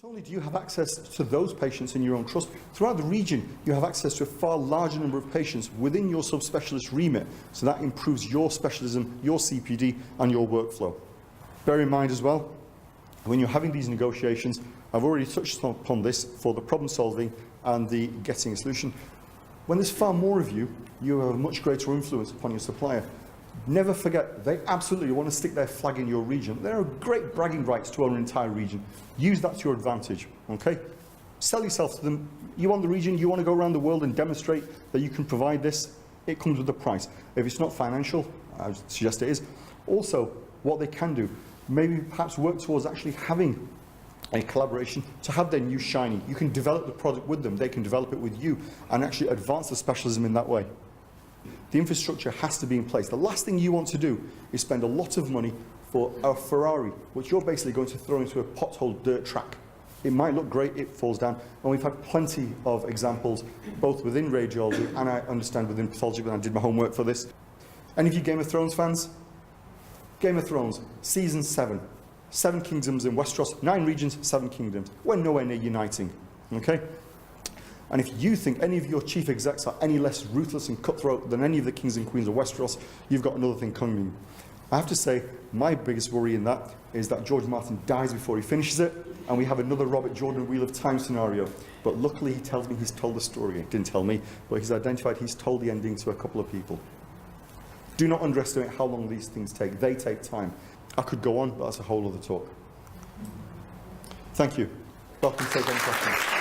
Not only do you have access to those patients in your own trust, throughout the region you have access to a far larger number of patients within your subspecialist remit, so that improves your specialism, your CPD and your workflow. Bear in mind as well, when you're having these negotiations, I've already touched upon this for the problem solving and the getting a solution. When there's far more of you, you have a much greater influence upon your supplier. Never forget, they absolutely want to stick their flag in your region. There are great bragging rights to our entire region. Use that to your advantage, okay? Sell yourself to them. You want the region, you want to go around the world and demonstrate that you can provide this, it comes with a price. If it's not financial, I would suggest it is. Also, what they can do, maybe perhaps work towards actually having a collaboration to have their new shiny. You can develop the product with them, they can develop it with you, and actually advance the specialism in that way. The infrastructure has to be in place. The last thing you want to do is spend a lot of money for a Ferrari, which you're basically going to throw into a pothole dirt track. It might look great, it falls down, and we've had plenty of examples, both within radiology and I understand within pathology, when I did my homework for this. Any of you Game of Thrones fans? Game of Thrones, season 7. 7 kingdoms in Westeros, 9 regions, 7 kingdoms. We're nowhere near uniting, okay? And if you think any of your chief execs are any less ruthless and cutthroat than any of the kings and queens of Westeros, you've got another thing coming. I have to say, my biggest worry in that is that George Martin dies before he finishes it, and we have another Robert Jordan Wheel of Time scenario. But luckily, he tells me he's told the story. He didn't tell me, but he's identified he's told the ending to a couple of people. Do not underestimate how long these things take. They take time. I could go on, but that's a whole other talk. Thank you. Welcome to take any questions.